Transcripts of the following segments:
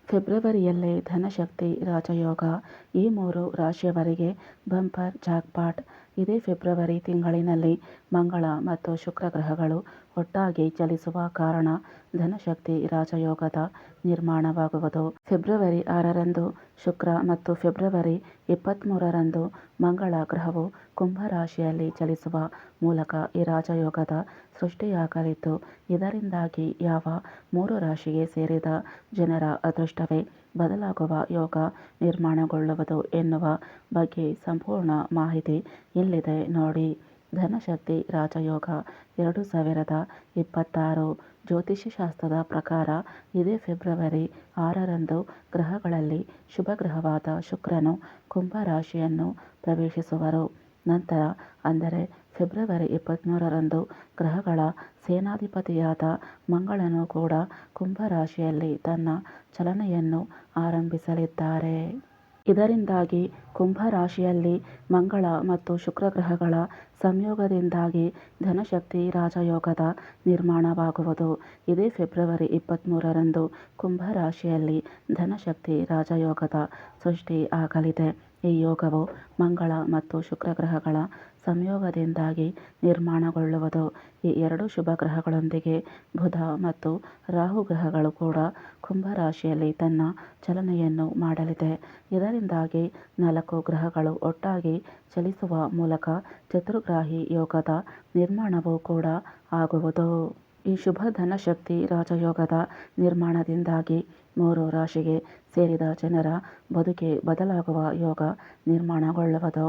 ಫೆಬ್ರವರಿಯಲ್ಲೇ ಧನಶಕ್ತಿ ರಾಜಯೋಗ. ಈ 3 ರಾಶಿಯವರಿಗೆ ಬಂಪರ್ ಜಾಕ್ಪಾಟ್. ಇದೇ ಫೆಬ್ರವರಿ ತಿಂಗಳಿನಲ್ಲಿ ಮಂಗಳ ಮತ್ತು ಶುಕ್ರ ಗ್ರಹಗಳು ಒಟ್ಟಾಗಿ ಚಲಿಸುವ ಕಾರಣ ಧನಶಕ್ತಿ ರಾಜಯೋಗದ ನಿರ್ಮಾಣವಾಗುವುದು. ಫೆಬ್ರವರಿ 6ರಂದು ಶುಕ್ರ ಮತ್ತು ಫೆಬ್ರವರಿ 23ರಂದು ಮಂಗಳ ಗ್ರಹವು ಕುಂಭ ರಾಶಿಯಲ್ಲಿ ಚಲಿಸುವ ಮೂಲಕ ಈ ರಾಜಯೋಗದ ಸೃಷ್ಟಿಯಾಗಲಿದ್ದು, ಇದರಿಂದಾಗಿ ಯಾವ 3 ರಾಶಿಗೆ ಸೇರಿದ ಜನರ ಅದೃಷ್ಟವೇ ಬದಲಾಗುವ ಯೋಗ ನಿರ್ಮಾಣಗೊಳ್ಳುವುದು ಎನ್ನುವ ಬಗ್ಗೆ ಸಂಪೂರ್ಣ ಮಾಹಿತಿ ಇಲ್ಲಿದೆ ನೋಡಿ. ಧನಶಕ್ತಿ ರಾಜಯೋಗ 2026 ಜ್ಯೋತಿಷ್ಯಶಾಸ್ತ್ರದ ಪ್ರಕಾರ ಇದೇ ಫೆಬ್ರವರಿ 6ರಂದು ಗ್ರಹಗಳಲ್ಲಿ ಶುಭ ಗ್ರಹವಾದ ಶುಕ್ರನು ಕುಂಭ ರಾಶಿಯನ್ನು ಪ್ರವೇಶಿಸುವರು. ನಂತರ ಅಂದರೆ ಫೆಬ್ರವರಿ 23ರಂದು ಗ್ರಹಗಳ ಸೇನಾಧಿಪತಿಯಾದ ಮಂಗಳನು ಕೂಡ ಕುಂಭ ರಾಶಿಯಲ್ಲಿ ತನ್ನ ಚಲನೆಯನ್ನು ಆರಂಭಿಸಲಿದ್ದಾರೆ. ಇದರಿಂದಾಗಿ ಕುಂಭ ರಾಶಿಯಲ್ಲಿ ಮಂಗಳ ಮತ್ತು ಶುಕ್ರ ಗ್ರಹಗಳ ಸಂಯೋಗದಿಂದಾಗಿ ಧನಶಕ್ತಿ ರಾಜಯೋಗದ ನಿರ್ಮಾಣವಾಗುವುದು. ಇದೇ ಫೆಬ್ರವರಿ 23ರಂದು ಕುಂಭ ರಾಶಿಯಲ್ಲಿ ಧನಶಕ್ತಿ ರಾಜಯೋಗದ ಸೃಷ್ಟಿ ಆಗಲಿದೆ. ಈ ಯೋಗವು ಮಂಗಳ ಮತ್ತು ಶುಕ್ರ ಗ್ರಹಗಳ ಸಂಯೋಗದಿಂದಾಗಿ ನಿರ್ಮಾಣಗೊಳ್ಳುವುದು. ಈ 2 ಶುಭ ಗ್ರಹಗಳೊಂದಿಗೆ ಬುಧ ಮತ್ತು ರಾಹು ಗ್ರಹಗಳು ಕೂಡ ಕುಂಭ ರಾಶಿಯಲ್ಲಿ ತನ್ನ ಚಲನೆಯನ್ನು ಮಾಡಲಿದೆ. ಇದರಿಂದಾಗಿ 4 ಗ್ರಹಗಳು ಒಟ್ಟಾಗಿ ಚಲಿಸುವ ಮೂಲಕ ಚತುರ್ಗ್ರಾಹಿ ಯೋಗದ ನಿರ್ಮಾಣವೂ ಕೂಡ ಆಗುವುದು. ಈ ಶುಭ ಧನಶಕ್ತಿ ರಾಜಯೋಗದ ನಿರ್ಮಾಣದಿಂದಾಗಿ 3 ರಾಶಿಗೆ ಸೇರಿದ ಜನರ ಬದುಕೇ ಬದಲಾಗುವ ಯೋಗ ನಿರ್ಮಾಣಗೊಳ್ಳುವುದು.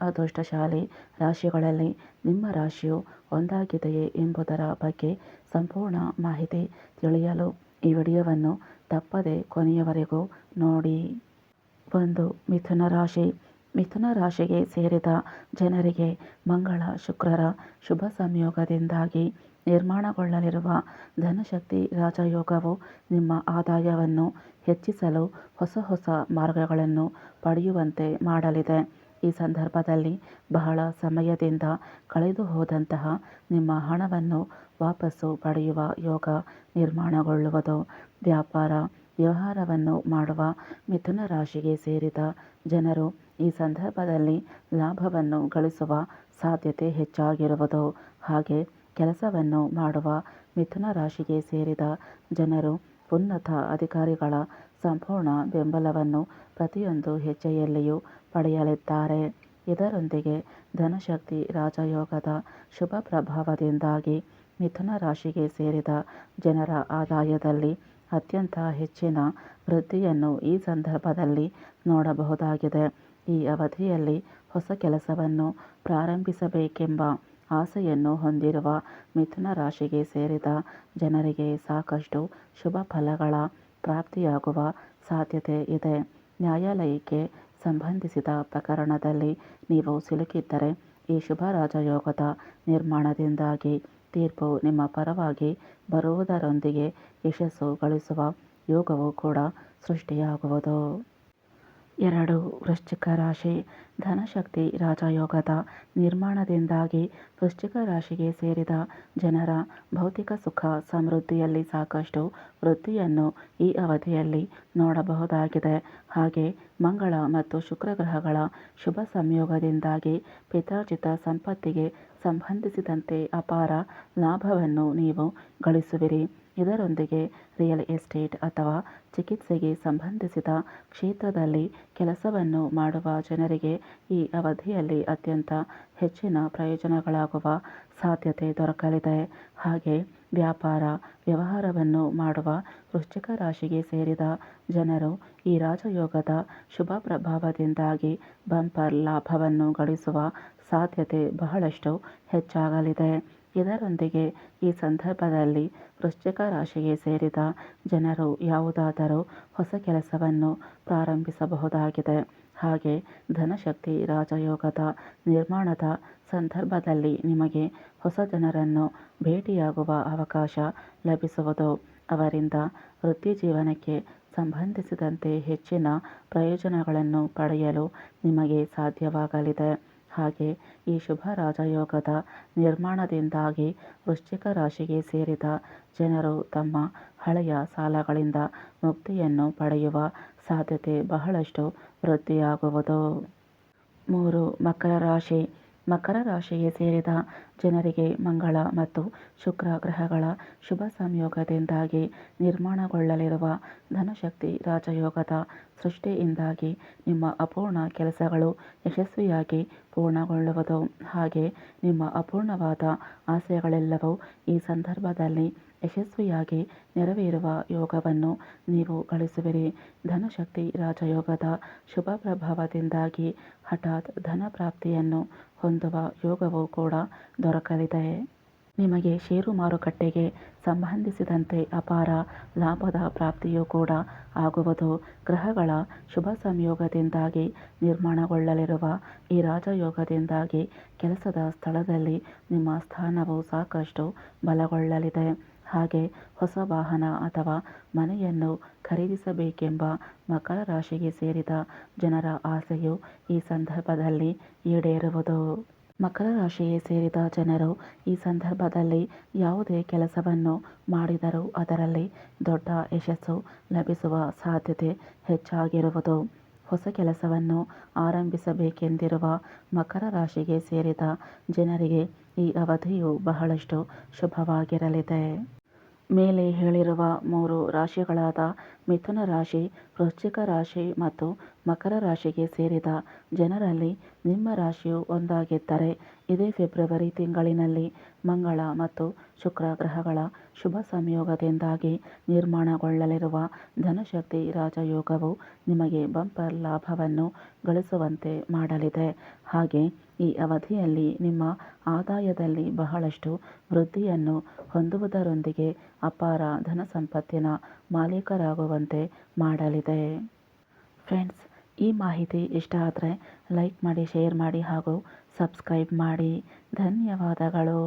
ಅದೃಷ್ಟಶಾಲಿ ರಾಶಿಗಳಲ್ಲಿ ನಿಮ್ಮ ರಾಶಿಯು ಒಂದಾಗಿದೆಯೇ ಎಂಬುದರ ಬಗ್ಗೆ ಸಂಪೂರ್ಣ ಮಾಹಿತಿ ತಿಳಿಯಲು ಈ ವಿಡಿಯೋವನ್ನು ತಪ್ಪದೆ ಕೊನೆಯವರೆಗೂ ನೋಡಿ. 1. ಮಿಥುನ ರಾಶಿ. ಮಿಥುನ ರಾಶಿಗೆ ಸೇರಿದ ಜನರಿಗೆ ಮಂಗಳ ಶುಕ್ರರ ಶುಭ ಸಂಯೋಗದಿಂದಾಗಿ ನಿರ್ಮಾಣಗೊಳ್ಳಲಿರುವ ಧನಶಕ್ತಿ ರಾಜಯೋಗವು ನಿಮ್ಮ ಆದಾಯವನ್ನು ಹೆಚ್ಚಿಸಲು ಹೊಸ ಮಾರ್ಗಗಳನ್ನು ಪಡೆಯುವಂತೆ ಮಾಡಲಿದೆ. ಈ ಸಂದರ್ಭದಲ್ಲಿ ಬಹಳ ಸಮಯದಿಂದ ಕಳೆದು ಹೋದಂತಹ ನಿಮ್ಮ ಹಣವನ್ನು ವಾಪಸ್ಸು ಪಡೆಯುವ ಯೋಗ ನಿರ್ಮಾಣಗೊಳ್ಳುವುದು. ವ್ಯಾಪಾರ ವ್ಯವಹಾರವನ್ನು ಮಾಡುವ ಮಿಥುನ ರಾಶಿಗೆ ಸೇರಿದ ಜನರು ಈ ಸಂದರ್ಭದಲ್ಲಿ ಲಾಭವನ್ನು ಗಳಿಸುವ ಸಾಧ್ಯತೆ ಹೆಚ್ಚಾಗಿರುವುದು. ಹಾಗೆ ಕೆಲಸವನ್ನು ಮಾಡುವ ಮಿಥುನ ರಾಶಿಗೆ ಸೇರಿದ ಜನರು ಉನ್ನತ ಅಧಿಕಾರಿಗಳ ಸಂಪೂರ್ಣ ಬೆಂಬಲವನ್ನು ಪ್ರತಿಯೊಂದು ಹೆಜ್ಜೆಯಲ್ಲಿಯೂ ಪಡೆಯಲಿದ್ದಾರೆ. ಇದರೊಂದಿಗೆ ಧನಶಕ್ತಿ ರಾಜಯೋಗದ ಶುಭ ಪ್ರಭಾವದಿಂದಾಗಿ ಮಿಥುನ ರಾಶಿಗೆ ಸೇರಿದ ಜನರ ಆದಾಯದಲ್ಲಿ ಅತ್ಯಂತ ಹೆಚ್ಚಿನ ವೃದ್ಧಿಯನ್ನು ಈ ಸಂದರ್ಭದಲ್ಲಿ ನೋಡಬಹುದಾಗಿದೆ. ಈ ಅವಧಿಯಲ್ಲಿ ಹೊಸ ಕೆಲಸವನ್ನು ಪ್ರಾರಂಭಿಸಬೇಕೆಂಬ ಆಸೆಯನ್ನು ಹೊಂದಿರುವ ಮಿಥುನ ರಾಶಿಗೆ ಸೇರಿದ ಜನರಿಗೆ ಸಾಕಷ್ಟು ಶುಭ ಫಲಗಳ ಪ್ರಾಪ್ತಿಯಾಗುವ ಸಾಧ್ಯತೆ ಇದೆ. ನ್ಯಾಯಾಲಯಕ್ಕೆ ಸಂಬಂಧಿಸಿದ ಪ್ರಕರಣದಲ್ಲಿ ನೀವು ಸಿಲುಕಿದ್ದರೆ ಈ ಶುಭ ರಾಜಯೋಗದ ನಿರ್ಮಾಣದಿಂದಾಗಿ ತೀರ್ಪು ನಿಮ್ಮ ಪರವಾಗಿ ಬರುವುದರೊಂದಿಗೆ ಯಶಸ್ಸು ಗಳಿಸುವ ಯೋಗವೂ ಕೂಡ ಸೃಷ್ಟಿಯಾಗುವುದು. 2. ವೃಶ್ಚಿಕ ರಾಶಿ. ಧನಶಕ್ತಿ ರಾಜಯೋಗದ ನಿರ್ಮಾಣದಿಂದಾಗಿ ವೃಶ್ಚಿಕ ರಾಶಿಗೆ ಸೇರಿದ ಜನರ ಭೌತಿಕ ಸುಖ ಸಮೃದ್ಧಿಯಲ್ಲಿ ಸಾಕಷ್ಟು ವೃದ್ಧಿಯನ್ನು ಈ ಅವಧಿಯಲ್ಲಿ ನೋಡಬಹುದಾಗಿದೆ. ಹಾಗೆ ಮಂಗಳ ಮತ್ತು ಶುಕ್ರ ಗ್ರಹಗಳ ಶುಭ ಸಂಯೋಗದಿಂದಾಗಿ ಪಿತ್ರಾರ್ಜಿತ ಸಂಪತ್ತಿಗೆ ಸಂಬಂಧಿಸಿದಂತೆ ಅಪಾರ ಲಾಭವನ್ನು ನೀವು ಗಳಿಸುವಿರಿ. ಇದರೊಂದಿಗೆ ರಿಯಲ್ ಎಸ್ಟೇಟ್ ಅಥವಾ ಚಿಕಿತ್ಸೆಗೆ ಸಂಬಂಧಿಸಿದ ಕ್ಷೇತ್ರದಲ್ಲಿ ಕೆಲಸವನ್ನು ಮಾಡುವ ಜನರಿಗೆ ಈ ಅವಧಿಯಲ್ಲಿ ಅತ್ಯಂತ ಹೆಚ್ಚಿನ ಪ್ರಯೋಜನಗಳಾಗುವ ಸಾಧ್ಯತೆ ದೊರಕಲಿದೆ. ಹಾಗೆ ವ್ಯಾಪಾರ ವ್ಯವಹಾರವನ್ನು ಮಾಡುವ ವೃಶ್ಚಿಕ ರಾಶಿಗೆ ಸೇರಿದ ಜನರು ಈ ರಾಜಯೋಗದ ಶುಭ ಪ್ರಭಾವದಿಂದಾಗಿ ಬಂಪರ್ ಲಾಭವನ್ನು ಗಳಿಸುವ ಸಾಧ್ಯತೆ ಬಹಳಷ್ಟು ಹೆಚ್ಚಾಗಲಿದೆ. ಇದರೊಂದಿಗೆ ಈ ಸಂದರ್ಭದಲ್ಲಿ ವೃಶ್ಚಿಕ ರಾಶಿಗೆ ಸೇರಿದ ಜನರು ಯಾವುದಾದರೂ ಹೊಸ ಕೆಲಸವನ್ನು ಪ್ರಾರಂಭಿಸಬಹುದಾಗಿದೆ. ಹಾಗೆ ಧನಶಕ್ತಿ ರಾಜಯೋಗದ ನಿರ್ಮಾಣದ ಸಂದರ್ಭದಲ್ಲಿ ನಿಮಗೆ ಹೊಸ ಜನರನ್ನು ಭೇಟಿಯಾಗುವ ಅವಕಾಶ ಲಭಿಸುವುದು. ಅವರಿಂದ ವೃತ್ತಿ ಜೀವನಕ್ಕೆ ಸಂಬಂಧಿಸಿದಂತೆ ಹೆಚ್ಚಿನ ಪ್ರಯೋಜನಗಳನ್ನು ಪಡೆಯಲು ನಿಮಗೆ ಸಾಧ್ಯವಾಗಲಿದೆ. ಹಾಗೆ ಈ ಶುಭ ರಾಜಯೋಗದ ನಿರ್ಮಾಣದಿಂದಾಗಿ ವೃಶ್ಚಿಕ ರಾಶಿಗೆ ಸೇರಿದ ಜನರು ತಮ್ಮ ಹಳೆಯ ಸಾಲಗಳಿಂದ ಮುಕ್ತಿಯನ್ನು ಪಡೆಯುವ ಸಾಧ್ಯತೆ ಬಹಳಷ್ಟು ವೃದ್ಧಿಯಾಗುವುದು. 3. ಮಕರ ರಾಶಿ. ಮಕರ ರಾಶಿಗೆ ಸೇರಿದ ಜನರಿಗೆ ಮಂಗಳ ಮತ್ತು ಶುಕ್ರ ಗ್ರಹಗಳ ಶುಭ ಸಂಯೋಗದಿಂದಾಗಿ ನಿರ್ಮಾಣಗೊಳ್ಳಲಿರುವ ಧನಶಕ್ತಿ ರಾಜಯೋಗದ ಸೃಷ್ಟಿಯಿಂದಾಗಿ ನಿಮ್ಮ ಅಪೂರ್ಣ ಕೆಲಸಗಳು ಯಶಸ್ವಿಯಾಗಿ ಪೂರ್ಣಗೊಳ್ಳುವುದು. ಹಾಗೆ ನಿಮ್ಮ ಅಪೂರ್ಣವಾದ ಆಸೆಗಳೆಲ್ಲವೂ ಈ ಸಂದರ್ಭದಲ್ಲಿ ಯಶಸ್ವಿಯಾಗಿ ನೆರವೇರುವ ಯೋಗವನ್ನು ನೀವು ಗಳಿಸುವಿರಿ. ಧನಶಕ್ತಿ ರಾಜಯೋಗದ ಶುಭ ಪ್ರಭಾವದಿಂದಾಗಿ ಹಠಾತ್ ಧನ ಪ್ರಾಪ್ತಿಯನ್ನು ಹೊಂದುವ ಯೋಗವೂ ಕೂಡ ದೊರಕಲಿದೆ. ನಿಮಗೆ ಷೇರು ಮಾರುಕಟ್ಟೆಗೆ ಸಂಬಂಧಿಸಿದಂತೆ ಅಪಾರ ಲಾಭದ ಪ್ರಾಪ್ತಿಯೂ ಕೂಡ ಆಗುವುದು. ಗ್ರಹಗಳ ಶುಭ ಸಂಯೋಗದಿಂದಾಗಿ ನಿರ್ಮಾಣಗೊಳ್ಳಲಿರುವ ಈ ರಾಜಯೋಗದಿಂದಾಗಿ ಕೆಲಸದ ಸ್ಥಳದಲ್ಲಿ ನಿಮ್ಮ ಸ್ಥಾನವು ಸಾಕಷ್ಟು ಬಲಗೊಳ್ಳಲಿದೆ. ಹಾಗೆ ಹೊಸ ವಾಹನ ಅಥವಾ ಮನೆಯನ್ನು ಖರೀದಿಸಬೇಕೆಂಬ ಮಕರ ರಾಶಿಗೆ ಸೇರಿದ ಜನರ ಆಸೆಯು ಈ ಸಂದರ್ಭದಲ್ಲಿ ಈಡೇರುವುದು. ಮಕರ ರಾಶಿಗೆ ಸೇರಿದ ಜನರು ಈ ಸಂದರ್ಭದಲ್ಲಿ ಯಾವುದೇ ಕೆಲಸವನ್ನು ಮಾಡಿದರೂ ಅದರಲ್ಲಿ ದೊಡ್ಡ ಯಶಸ್ಸು ಲಭಿಸುವ ಸಾಧ್ಯತೆ ಹೆಚ್ಚಾಗಿರುವುದು. ಹೊಸ ಕೆಲಸವನ್ನು ಆರಂಭಿಸಬೇಕೆಂದಿರುವ ಮಕರ ರಾಶಿಗೆ ಸೇರಿದ ಜನರಿಗೆ ಈ ಅವಧಿಯು ಬಹಳಷ್ಟು ಶುಭವಾಗಿರಲಿದೆ. ಮೇಲೆ ಹೇಳಿರುವ 3 ರಾಶಿಗಳಾದ ಮಿಥುನ ರಾಶಿ, ವೃಶ್ಚಿಕ ರಾಶಿ ಮತ್ತು ಮಕರ ರಾಶಿಗೆ ಸೇರಿದ ಜನರಲ್ಲಿ ನಿಮ್ಮ ರಾಶಿಯು ಒಂದಾಗಿದ್ದರೆ ಇದೇ ಫೆಬ್ರವರಿ ತಿಂಗಳಿನಲ್ಲಿ ಮಂಗಳ ಮತ್ತು ಶುಕ್ರ ಗ್ರಹಗಳ ಶುಭ ಸಂಯೋಗದಿಂದಾಗಿ ನಿರ್ಮಾಣಗೊಳ್ಳಲಿರುವ ಧನಶಕ್ತಿ ರಾಜಯೋಗವು ನಿಮಗೆ ಬಂಪರ್ ಲಾಭವನ್ನು ಗಳಿಸುವಂತೆ ಮಾಡಲಿದೆ. ಹಾಗೆ ಈ ಅವಧಿಯಲ್ಲಿ ನಿಮ್ಮ ಆದಾಯದಲ್ಲಿ ಬಹಳಷ್ಟು ವೃದ್ಧಿಯನ್ನು ಹೊಂದುವುದರೊಂದಿಗೆ ಅಪಾರ ಧನ ಸಂಪತ್ತಿನ ಮಾಲೀಕರಾಗುವಂತೆ ಮಾಡಲಿದೆ. ಫ್ರೆಂಡ್ಸ್, ಈ ಮಾಹಿತಿ ಇಷ್ಟ ಆದರೆ ಲೈಕ್ ಮಾಡಿ, ಶೇರ್ ಮಾಡಿ ಹಾಗೂ ಸಬ್ಸ್ಕ್ರೈಬ್ ಮಾಡಿ. ಧನ್ಯವಾದಗಳು.